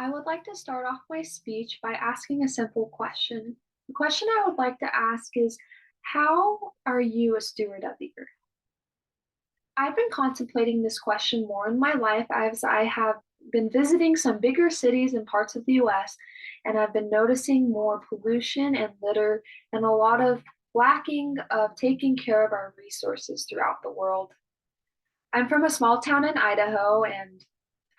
I would like to start off my speech by asking a simple question. The question I would like to ask is, how are you a steward of the earth? I've been contemplating this question more in my life as I have been visiting some bigger cities in parts of the US, and I've been noticing more pollution and litter and a lot of lacking of taking care of our resources throughout the world. I'm from a small town in Idaho, and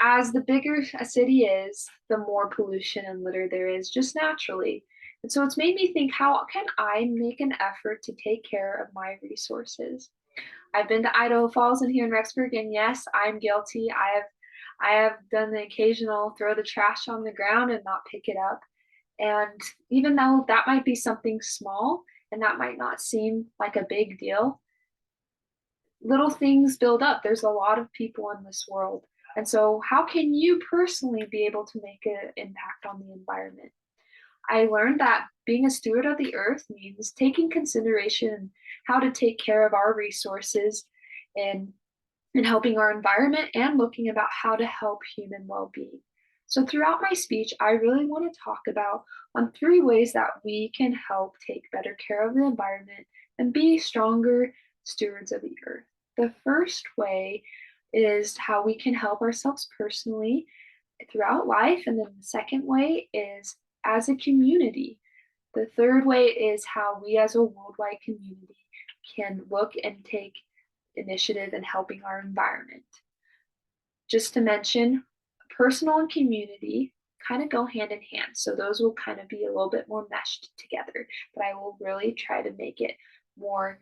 as the bigger a city is, the more pollution and litter there is just naturally. And so it's made me think, how can I make an effort to take care of my resources? I've been to Idaho Falls and here in Rexburg, and yes, I'm guilty. I have done the occasional throw the trash on the ground and not pick it up. And even though that might be something small and that might not seem like a big deal, little things build up. There's a lot of people in this world. And so, how can you personally be able to make an impact on the environment? I learned that being a steward of the earth means taking consideration how to take care of our resources and in helping our environment and looking about how to help human well-being. So throughout my speech, I really want to talk about on three ways that we can help take better care of the environment and be stronger stewards of the earth. The first way is how we can help ourselves personally throughout life, and then the second way is as a community. The third way is how we as a worldwide community can look and take initiative in helping our environment. Just to mention, personal and community kind of go hand in hand. So those will kind of be a little bit more meshed together, but I will really try to make it more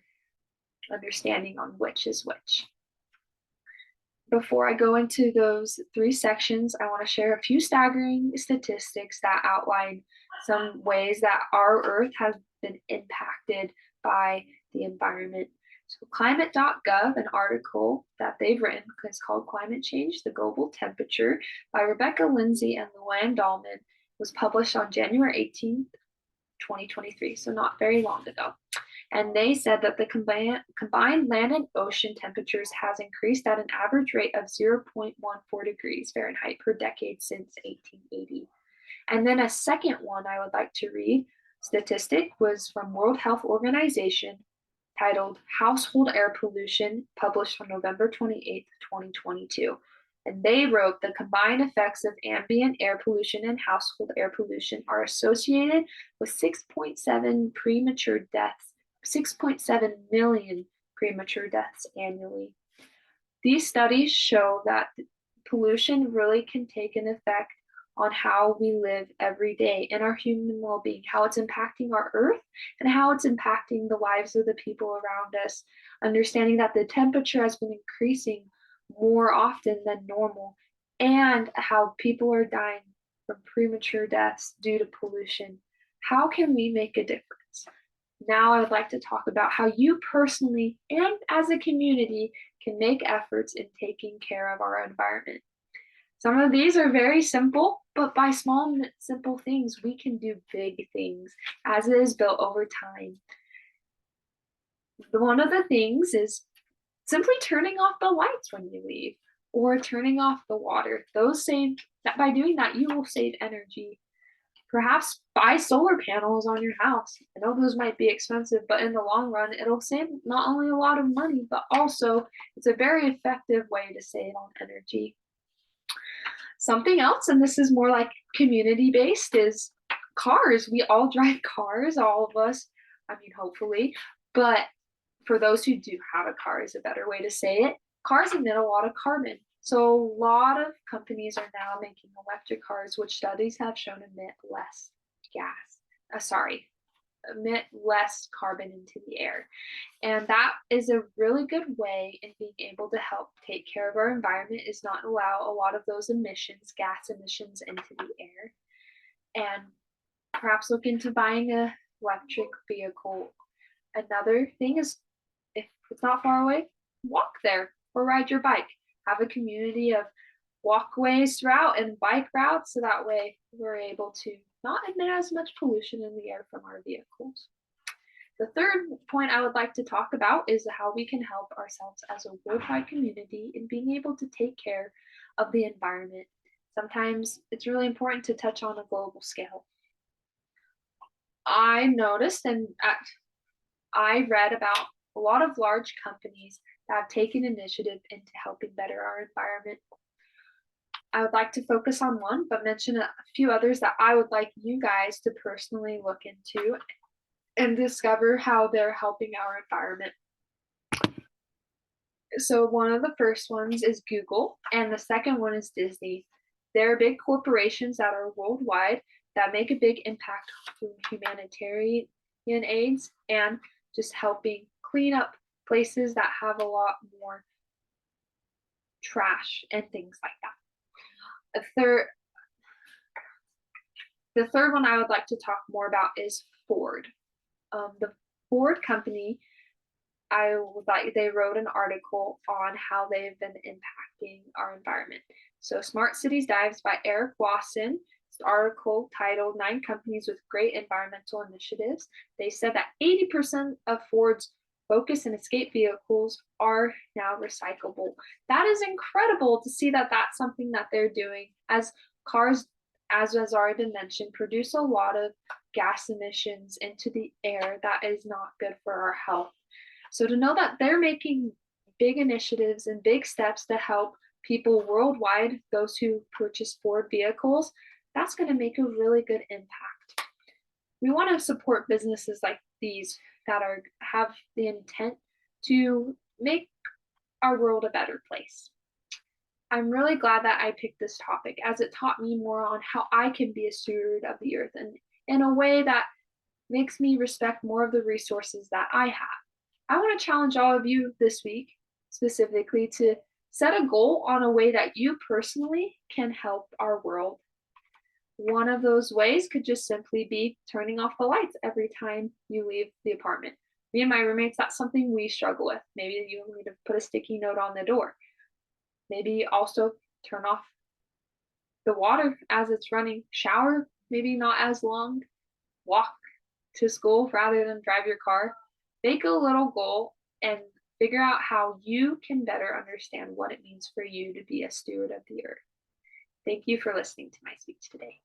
understanding on which is which. Before I go into those three sections, I want to share a few staggering statistics that outline some ways that our Earth has been impacted by the environment. So, climate.gov, an article that they've written is called Climate Change, the Global Temperature by Rebecca Lindsay and Luann Dahlman, was published on January 18th, 2023, so not very long ago. And they said that the combined land and ocean temperatures has increased at an average rate of 0.14 degrees Fahrenheit per decade since 1880. And then a second one I would like to read, statistic, was from World Health Organization titled Household Air Pollution, published on November 28th, 2022. And they wrote the combined effects of ambient air pollution and household air pollution are associated with 6.7 million premature deaths annually. These studies show that pollution really can take an effect on how we live every day and our human well-being, how it's impacting our earth and how it's impacting the lives of the people around us, understanding that the temperature has been increasing more often than normal and how people are dying from premature deaths due to pollution. How can we make a difference? Now, I would like to talk about how you personally and as a community can make efforts in taking care of our environment. Some of these are very simple, but by small, simple things, we can do big things as it is built over time. One of the things is simply turning off the lights when you leave or turning off the water. Those save that by doing that, you will save energy. Perhaps buy solar panels on your house. I know those might be expensive, but in the long run, it'll save not only a lot of money, but also it's a very effective way to save on energy. Something else, and this is more like community based, is cars. We all drive cars, all of us. I mean, hopefully, but for those who do have a car, is a better way to say it. Cars emit a lot of carbon. So a lot of companies are now making electric cars, which studies have shown emit less carbon into the air. And that is a really good way in being able to help take care of our environment, is not allow a lot of those emissions, gas emissions, into the air. And perhaps look into buying a electric vehicle. Another thing is, if it's not far away, walk there or ride your bike. Have a community of walkways throughout and bike routes, so that way we're able to not emit as much pollution in the air from our vehicles. The third point I would like to talk about is how we can help ourselves as a worldwide community in being able to take care of the environment. Sometimes it's really important to touch on a global scale. I noticed I read about a lot of large companies that have taken initiative into helping better our environment. I would like to focus on one, but mention a few others that I would like you guys to personally look into and discover how they're helping our environment. So, one of the first ones is Google, and the second one is Disney. They're big corporations that are worldwide that make a big impact through humanitarian aids and just helping clean up places that have a lot more trash and things like that. The third one I would like to talk more about is Ford. The Ford company, I would like they wrote an article on how they've been impacting our environment. So Smart Cities Dives by Eric Wasson. This article titled Nine Companies with Great Environmental Initiatives. They said that 80% of Ford's Focus and Escape vehicles are now recyclable. That is incredible to see that that's something that they're doing, as cars, as has already been mentioned, produce a lot of gas emissions into the air that is not good for our health. So to know that they're making big initiatives and big steps to help people worldwide, those who purchase Ford vehicles, that's going to make a really good impact. We want to support businesses like these that have the intent to make our world a better place. I'm really glad that I picked this topic, as it taught me more on how I can be a steward of the earth, and in a way that makes me respect more of the resources that I have. I want to challenge all of you this week specifically to set a goal on a way that you personally can help our world. One of those ways could just simply be turning off the lights every time you leave the apartment. Me and my roommates, that's something we struggle with. Maybe you need to put a sticky note on the door. Maybe also turn off the water as it's running. Shower, maybe not as long. Walk to school rather than drive your car. Make a little goal and figure out how you can better understand what it means for you to be a steward of the earth. Thank you for listening to my speech today.